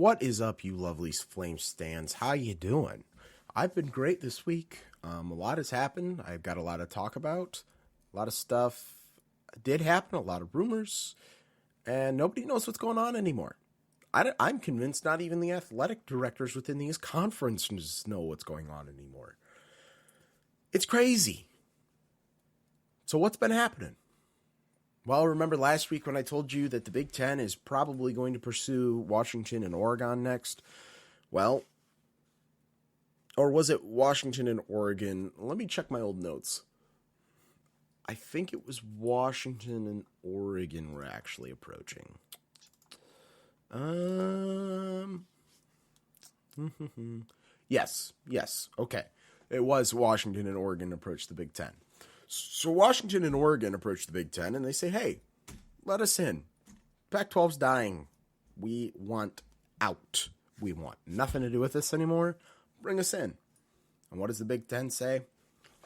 What is up, you lovely Flame stands? How you doing? I've been great this week. A lot has happened. I've got a lot to talk about. A lot of stuff did happen, a lot of rumors, and nobody knows what's going on anymore. I'm convinced not even the athletic directors within these conferences know what's going on anymore. It's crazy. So what's been happening? Well, remember last week when I told you that the Big Ten is probably going to pursue Washington and Oregon next? Well, or was it Washington and Oregon? Let me check my old notes. I think it was Washington and Oregon were actually approaching. Yes, okay. It was Washington and Oregon approached the Big Ten. So Washington and Oregon approach the Big Ten and they say, hey, let us in. Pac-12's dying. We want out. We want nothing to do with this anymore. Bring us in. And what does the Big Ten say?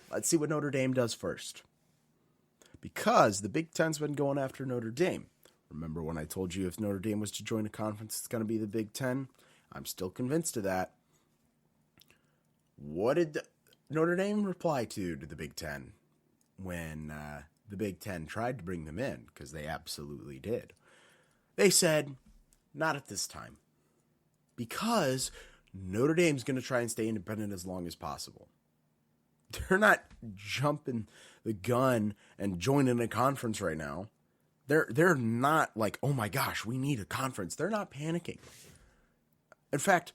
Let's see what Notre Dame does first. Because the Big Ten's been going after Notre Dame. Remember when I told you if Notre Dame was to join a conference, it's going to be the Big Ten? I'm still convinced of that. What did Notre Dame reply to the Big Ten when the Big Ten tried to bring them in? Because they absolutely did. They said, not at this time. Because Notre Dame's going to try and stay independent as long as possible. They're not jumping the gun and joining a conference right now. They're not like, oh my gosh, we need a conference. They're not panicking. In fact,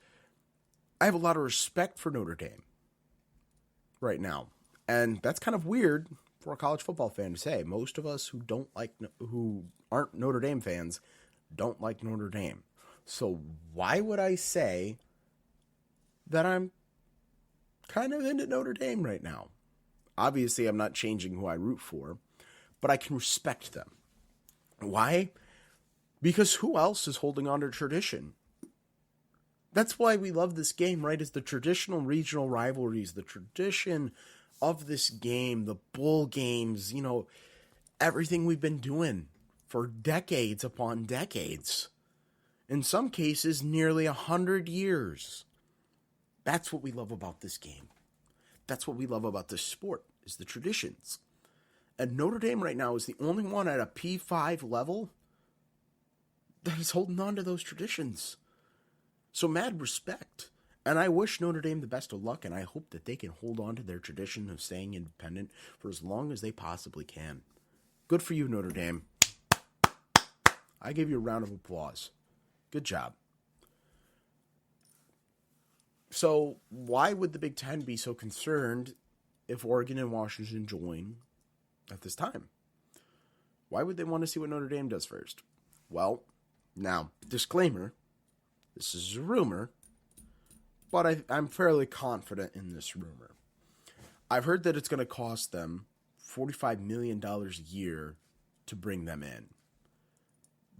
I have a lot of respect for Notre Dame right now. And that's kind of weird for a college football fan to say. Most of us who aren't Notre Dame fans don't like Notre Dame. So why would I say that I'm kind of into Notre Dame right now? Obviously, I'm not changing who I root for, but I can respect them. Why? Because who else is holding on to tradition? That's why we love this game, right? Is the traditional regional rivalries, the tradition of this game, the bowl games, everything we've been doing for decades upon decades. In some cases, nearly 100 years. That's what we love about this game. That's what we love about this sport, is the traditions. And Notre Dame right now is the only one at a P5 level that is holding on to those traditions. So mad respect. And I wish Notre Dame the best of luck, and I hope that they can hold on to their tradition of staying independent for as long as they possibly can. Good for you, Notre Dame. I give you a round of applause. Good job. So why would the Big Ten be so concerned if Oregon and Washington join at this time? Why would they want to see what Notre Dame does first? Well, now, disclaimer, this is a rumor, but I'm fairly confident in this rumor. I've heard that it's going to cost them $45 million a year to bring them in.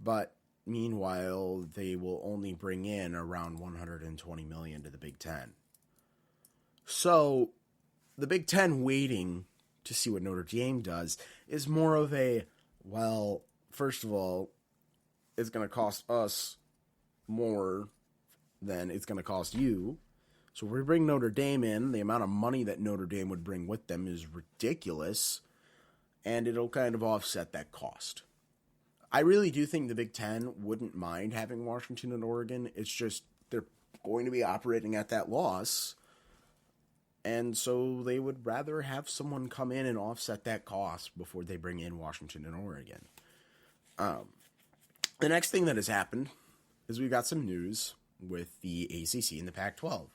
But meanwhile, they will only bring in around $120 million to the Big Ten. So the Big Ten waiting to see what Notre Dame does is more of a, well, first of all, it's going to cost us more than it's going to cost you. So if we bring Notre Dame in, the amount of money that Notre Dame would bring with them is ridiculous, and it'll kind of offset that cost. I really do think the Big Ten wouldn't mind having Washington and Oregon. It's just they're going to be operating at that loss, and so they would rather have someone come in and offset that cost before they bring in Washington and Oregon. The next thing that has happened is we've got some news with the ACC and the Pac-12.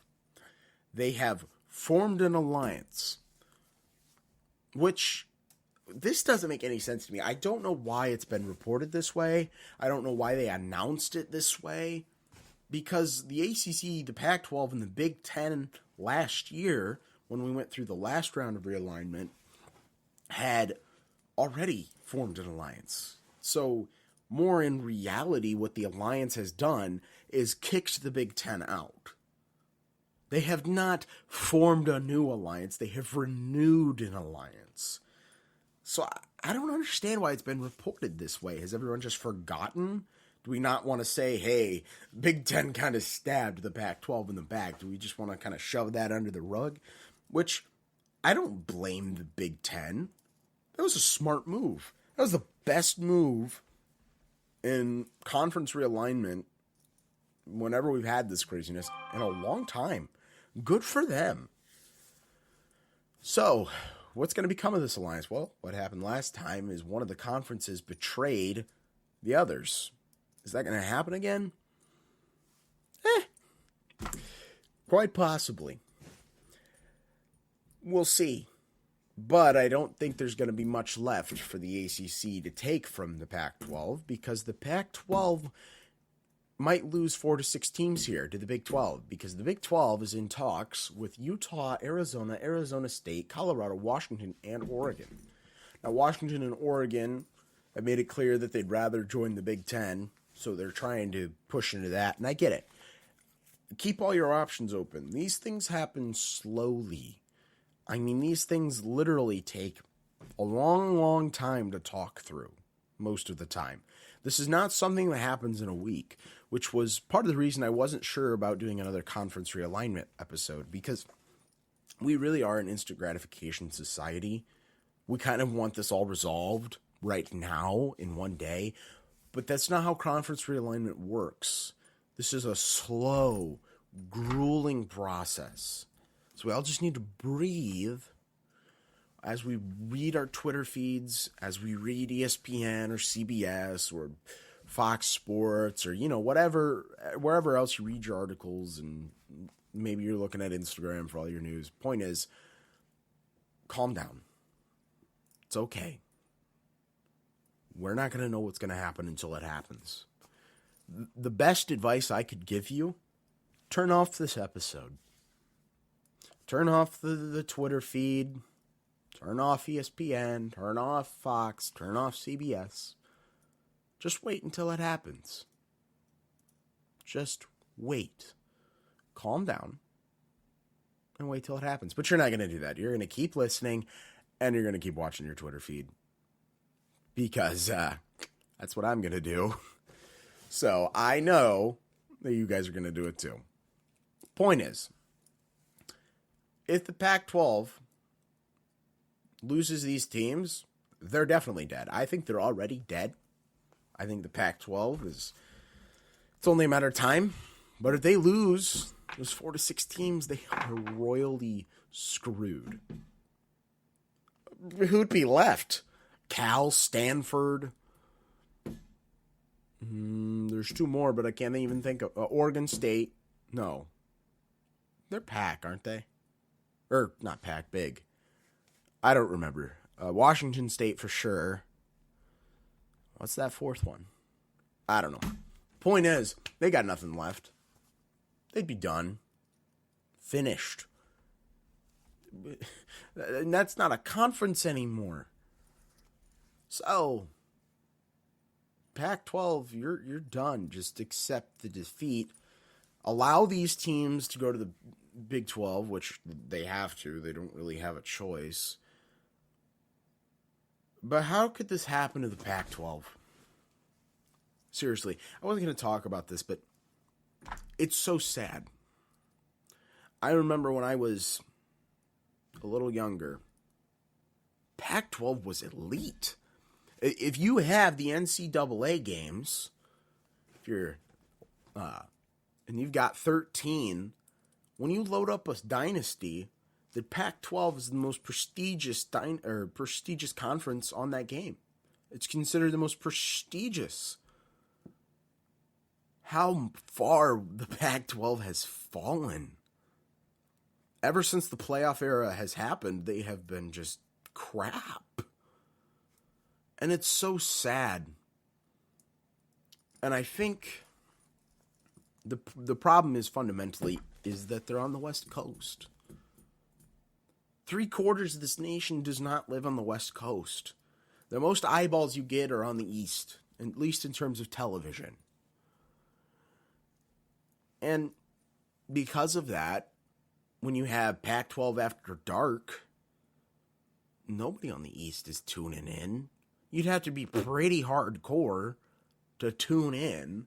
They have formed an alliance, which this doesn't make any sense to me. I don't know why it's been reported this way. I don't know why they announced it this way. Because the ACC, the Pac-12, and the Big Ten last year, when we went through the last round of realignment, had already formed an alliance. So, more in reality, what the alliance has done is kicked the Big Ten out. They have not formed a new alliance. They have renewed an alliance. So I don't understand why it's been reported this way. Has everyone just forgotten Do we not want to say, hey, Big Ten kind of stabbed the Pac-12 in the back? Do we just want to kind of shove that under the rug? Which, I don't blame the Big Ten. That was a smart move. That was the best move in conference realignment whenever we've had this craziness in a long time. Good for them. So, what's going to become of this alliance? Well, what happened last time is one of the conferences betrayed the others. Is that going to happen again? Quite possibly. We'll see. But I don't think there's going to be much left for the ACC to take from the Pac-12 because the Pac-12 might lose 4 to 6 teams here to the Big 12 because the Big 12 is in talks with Utah, Arizona, Arizona State, Colorado, Washington, and Oregon. Now, Washington and Oregon have made it clear that they'd rather join the Big 10, so they're trying to push into that, and I get it. Keep all your options open. These things happen slowly. I mean, these things literally take a long, long time to talk through, most of the time. This is not something that happens in a week, which was part of the reason I wasn't sure about doing another conference realignment episode, because we really are an instant gratification society. We kind of want this all resolved right now in one day, but that's not how conference realignment works. This is a slow, grueling process. So we all just need to breathe as we read our Twitter feeds, as we read ESPN or CBS or Fox Sports or, wherever else you read your articles, and maybe you're looking at Instagram for all your news. Point is, calm down. It's okay. We're not going to know what's going to happen until it happens. The best advice I could give you, turn off this episode. Turn off the Twitter feed, turn off ESPN, turn off Fox, turn off CBS. Just wait until it happens. Just wait. Calm down and wait till it happens. But you're not going to do that. You're going to keep listening and you're going to keep watching your Twitter feed because that's what I'm going to do. So I know that you guys are going to do it too. Point is, if the Pac-12 loses these teams, they're definitely dead. I think they're already dead. I think the Pac-12 it's only a matter of time. But if they lose those 4 to 6 teams, they are royally screwed. Who'd be left? Cal, Stanford. There's 2 more, but I can't even think of Oregon State. No. They're Pac, aren't they? Or, not Pac, big. I don't remember. Washington State for sure. What's that 4th one? I don't know. Point is, they got nothing left. They'd be done. Finished. And that's not a conference anymore. So, Pac-12, you're done. Just accept the defeat. Allow these teams to go to the Big 12, which they have to. They don't really have a choice. But how could this happen to the Pac-12? Seriously, I wasn't going to talk about this, but it's so sad. I remember when I was a little younger, Pac-12 was elite. If you have the NCAA games, if you're, and you've got 13, when you load up a dynasty, the Pac-12 is the most prestigious prestigious conference on that game. It's considered the most prestigious. How far the Pac-12 has fallen. Ever since the playoff era has happened, they have been just crap. And it's so sad. And I think the problem is fundamentally is that they're on the West Coast. 3/4 of this nation does not live on the West Coast. The most eyeballs you get are on the East, at least in terms of television. And because of that, when you have Pac-12 After Dark, nobody on the East is tuning in. You'd have to be pretty hardcore to tune in.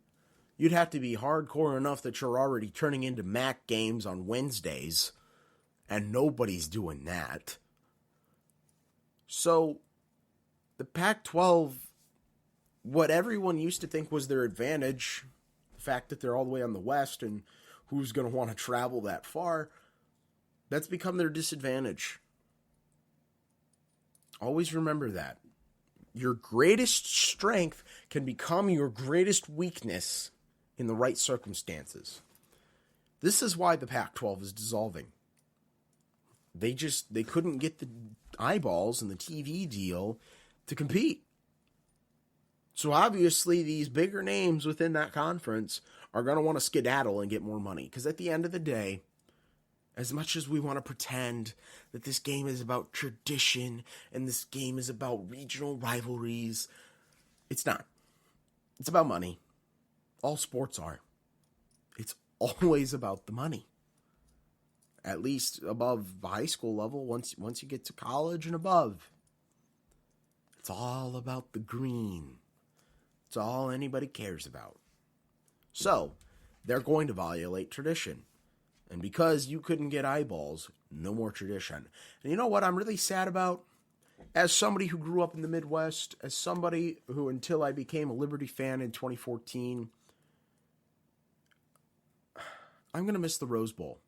You'd have to be hardcore enough that you're already turning into MAC games on Wednesdays, and nobody's doing that. So, the Pac-12, what everyone used to think was their advantage, the fact that they're all the way on the West and who's going to want to travel that far, that's become their disadvantage. Always remember that. Your greatest strength can become your greatest weakness in the right circumstances. This is why the Pac-12 is dissolving. They couldn't get the eyeballs and the TV deal to compete. So obviously these bigger names within that conference are going to want to skedaddle and get more money. Because at the end of the day, as much as we want to pretend that this game is about tradition and this game is about regional rivalries, it's not. It's about money. All sports are. It's always about the money. At least above the high school level, once you get to college and above, it's all about the green. It's all anybody cares about. So, they're going to violate tradition. And because you couldn't get eyeballs, no more tradition. And you know what I'm really sad about? As somebody who grew up in the Midwest, as somebody who, until I became a Liberty fan in 2014, I'm going to miss the Rose Bowl.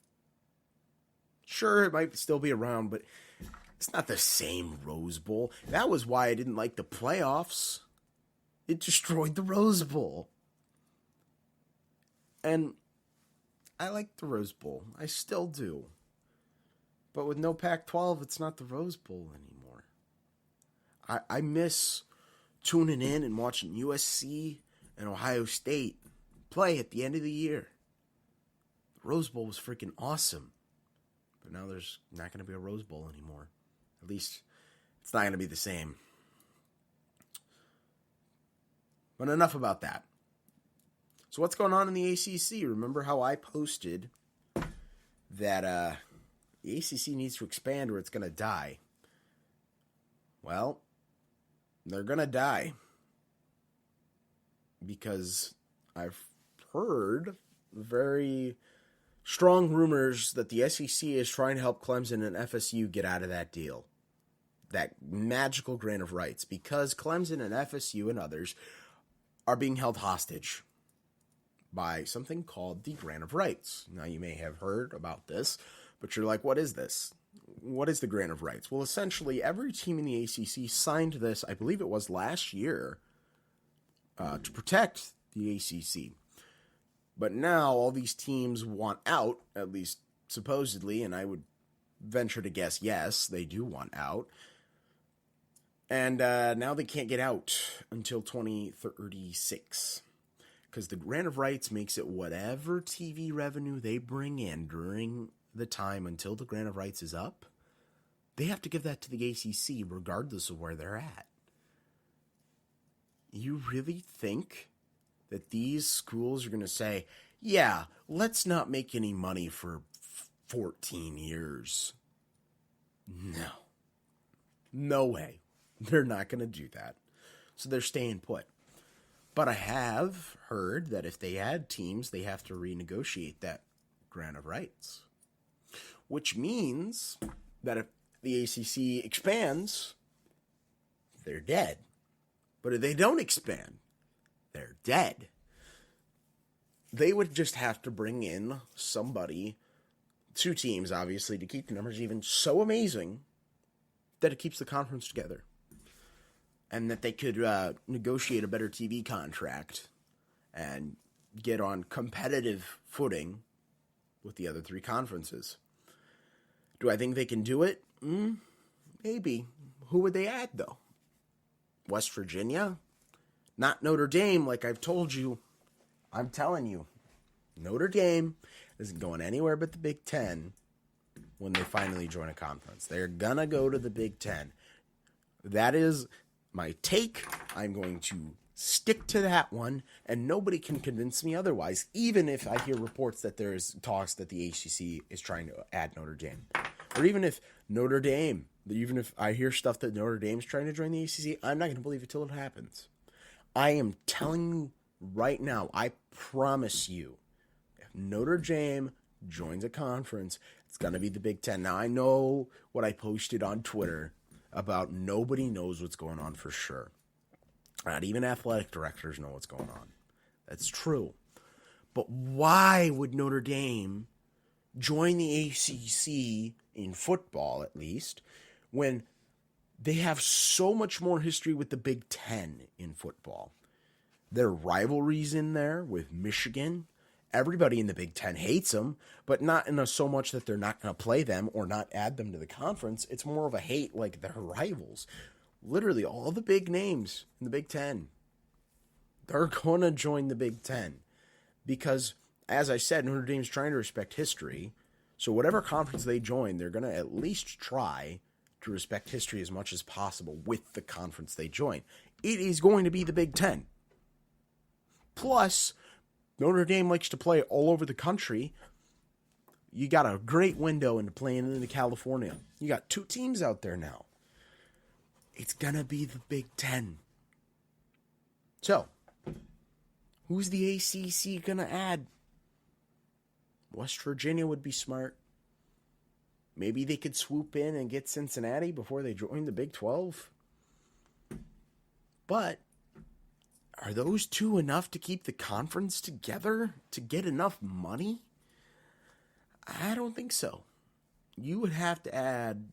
Sure, it might still be around, but it's not the same Rose Bowl. That was why I didn't like the playoffs. It destroyed the Rose Bowl. And I like the Rose Bowl. I still do. But with no Pac-12, it's not the Rose Bowl anymore. I miss tuning in and watching USC and Ohio State play at the end of the year. The Rose Bowl was freaking awesome. But now there's not going to be a Rose Bowl anymore. At least it's not going to be the same. But enough about that. So what's going on in the ACC? Remember how I posted that the ACC needs to expand or it's going to die? Well, they're going to die. Because I've heard very strong rumors that the SEC is trying to help Clemson and FSU get out of that deal. That magical grant of rights. Because Clemson and FSU and others are being held hostage by something called the grant of rights. Now, you may have heard about this, but you're like, what is this? What is the grant of rights? Well, essentially, every team in the ACC signed this, I believe it was last year, to protect the ACC. But now all these teams want out, at least supposedly, and I would venture to guess, yes, they do want out. And now they can't get out until 2036. Because the grant of rights makes it whatever TV revenue they bring in during the time until the grant of rights is up, they have to give that to the ACC regardless of where they're at. You really think that these schools are going to say, yeah, let's not make any money for 14 years? No. No way. They're not going to do that. So they're staying put. But I have heard that if they add teams, they have to renegotiate that grant of rights. Which means that if the ACC expands, they're dead. But if they don't expand, they're dead. They would just have to bring in somebody, 2 teams, obviously, to keep the numbers even so amazing that it keeps the conference together. And that they could negotiate a better TV contract and get on competitive footing with the other 3 conferences. Do I think they can do it? Maybe. Who would they add, though? West Virginia? Not Notre Dame, like I've told you. I'm telling you, Notre Dame isn't going anywhere but the Big Ten when they finally join a conference. They're going to go to the Big Ten. That is my take. I'm going to stick to that one, and nobody can convince me otherwise, even if I hear reports that there's talks that the ACC is trying to add Notre Dame. Or even if I hear stuff that Notre Dame's trying to join the ACC, I'm not going to believe it till it happens. I am telling you right now, I promise you, if Notre Dame joins a conference, it's going to be the Big Ten. Now, I know what I posted on Twitter about nobody knows what's going on for sure. Not even athletic directors know what's going on. That's true. But why would Notre Dame join the ACC, in football at least, when they have so much more history with the Big Ten in football? There are rivalries in there with Michigan. Everybody in the Big Ten hates them, but not in so much that they're not going to play them or not add them to the conference. It's more of a hate like they're rivals. Literally, all the big names in the Big Ten, they're going to join the Big Ten. Because, as I said, Notre Dame's trying to respect history. So whatever conference they join, they're going to at least try to respect history as much as possible with the conference they join. It is going to be the Big Ten. Plus, Notre Dame likes to play all over the country. You got a great window into playing into California. You got 2 teams out there now. It's going to be the Big Ten. So, who's the ACC going to add? West Virginia would be smart. Maybe they could swoop in and get Cincinnati before they join the Big 12. But are those 2 enough to keep the conference together? To get enough money? I don't think so. You would have to add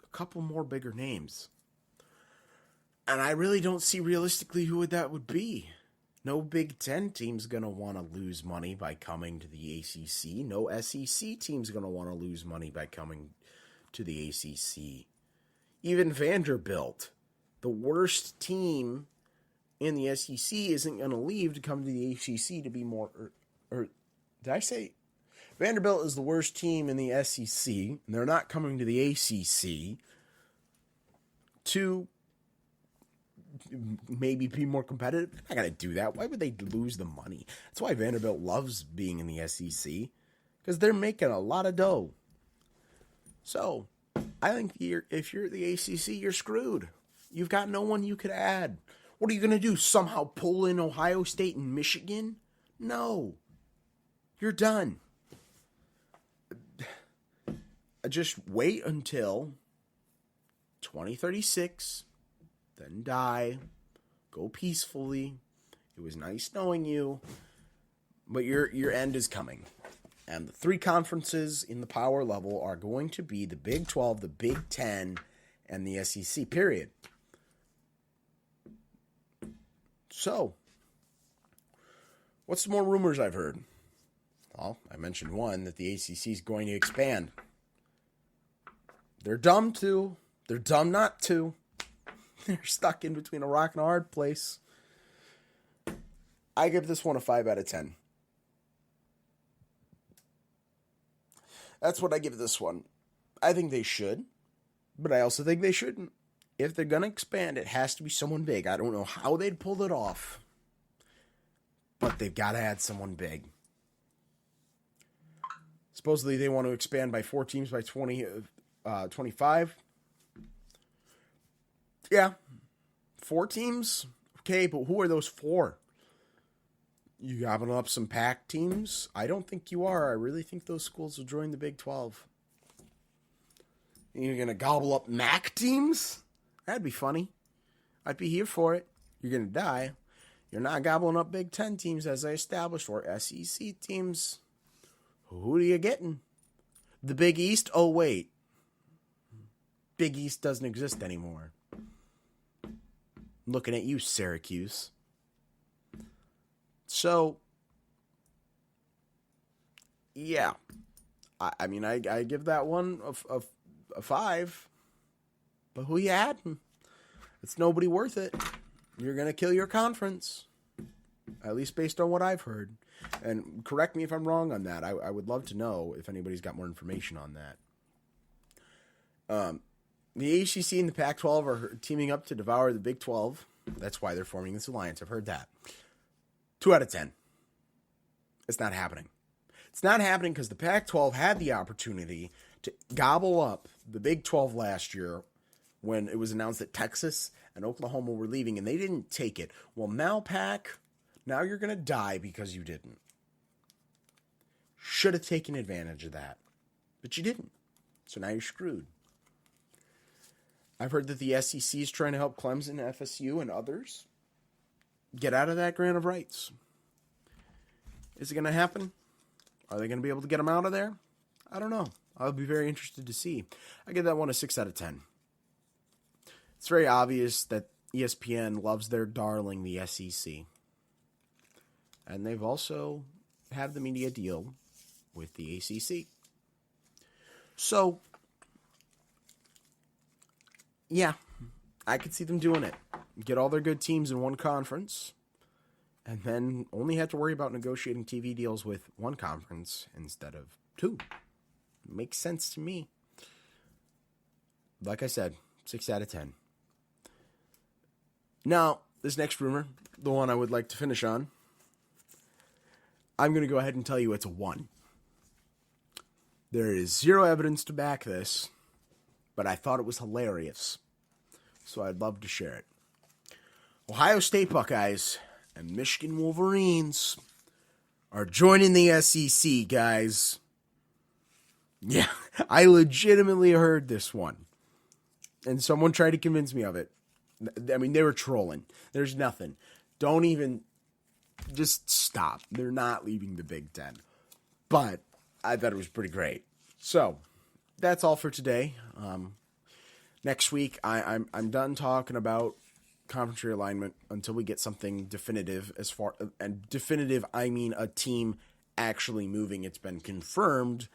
a couple more bigger names. And I really don't see realistically who that would be. No Big Ten team's going to want to lose money by coming to the ACC. No SEC team's going to want to lose money by coming to the ACC. Even Vanderbilt, the worst team in the SEC, isn't going to leave to come to the ACC to be more... Or did I say... Vanderbilt is the worst team in the SEC, and they're not coming to the ACC to maybe be more competitive. They're not going to do that. Why would they lose the money? That's why Vanderbilt loves being in the SEC, because they're making a lot of dough. So, I think if you're the ACC, you're screwed. You've got no one you could add. What are you going to do? Somehow pull in Ohio State and Michigan? No. You're done. Just wait until 2036, then die, go peacefully. It was nice knowing you, but your end is coming. And the 3 conferences in the power level are going to be the Big 12, the Big 10, and the SEC, period. So, what's some more rumors I've heard? Well, I mentioned one, that the ACC is going to expand. They're dumb to. They're dumb not to. They're stuck in between a rock and a hard place. I give this one a 5 out of 10. That's what I give this one. I think they should, but I also think they shouldn't. If they're going to expand, it has to be someone big. I don't know how they'd pull it off, but they've got to add someone big. Supposedly they want to expand by 4 teams by 25. Yeah. 4 teams? Okay, but who are those 4? You gobbling up some Pac teams? I don't think you are. I really think those schools will join the Big 12. You're going to gobble up MAC teams? That'd be funny. I'd be here for it. You're going to die. You're not gobbling up Big 10 teams, as I established, or SEC teams. Who are you getting? The Big East? Oh, wait. Big East doesn't exist anymore. I'm looking at you, Syracuse. So, yeah. I mean, I give that one a 5. But who you adding? It's nobody worth it. You're going to kill your conference. At least based on what I've heard. And correct me if I'm wrong on that. I would love to know if anybody's got more information on that. The ACC and the Pac-12 are teaming up to devour the Big 12. That's why they're forming this alliance. I've heard that. 2 out of 10. It's not happening. It's not happening because the Pac-12 had the opportunity to gobble up the Big 12 last year when it was announced that Texas and Oklahoma were leaving, and they didn't take it. Well, now, Pack, now you're going to die because you didn't. Should have taken advantage of that, but you didn't. So now you're screwed. I've heard that the SEC is trying to help Clemson, FSU, and others get out of that grant of rights. Is it going to happen? Are they going to be able to get them out of there? I don't know. I'll be very interested to see. I give that one a 6 out of 10. It's very obvious that ESPN loves their darling, the SEC. And they've also had the media deal with the ACC. So, yeah, I could see them doing it. Get all their good teams in one conference, and then only have to worry about negotiating TV deals with one conference instead of two. Makes sense to me. Like I said, 6 out of 10. Now, this next rumor, the one I would like to finish on, I'm going to go ahead and tell you it's a 1. There is zero evidence to back this, but I thought it was hilarious, so I'd love to share it. Ohio State Buckeyes and Michigan Wolverines are joining the SEC, guys. Yeah, I legitimately heard this one, and someone tried to convince me of it. I mean, they were trolling. There's nothing. Don't even, just stop. They're not leaving the Big Ten. But I thought it was pretty great. So, that's all for today. Next week, I'm done talking about conference realignment until we get something definitive. And definitive, I mean a team actually moving. It's been confirmed.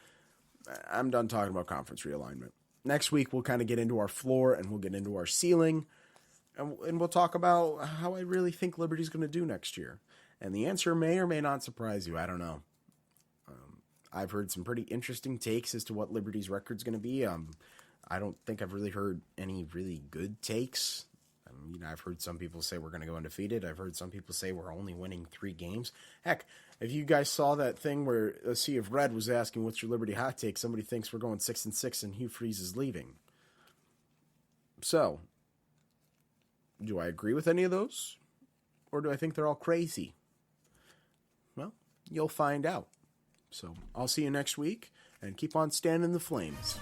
I'm done talking about conference realignment. Next week, we'll kind of get into our floor and we'll get into our ceiling. And we'll talk about how I really think Liberty's going to do next year. And the answer may or may not surprise you. I don't know. I've heard some pretty interesting takes as to what Liberty's record's going to be. I don't think I've really heard any really good takes. I've heard some people say we're going to go undefeated. I've heard some people say we're only winning 3 games. Heck, if you guys saw that thing where a Sea of Red was asking, what's your Liberty hot take? Somebody thinks we're going 6-6 and Hugh Freeze is leaving. So, do I agree with any of those? Or do I think they're all crazy? Well, you'll find out. So, I'll see you next week, and keep on standing the flames.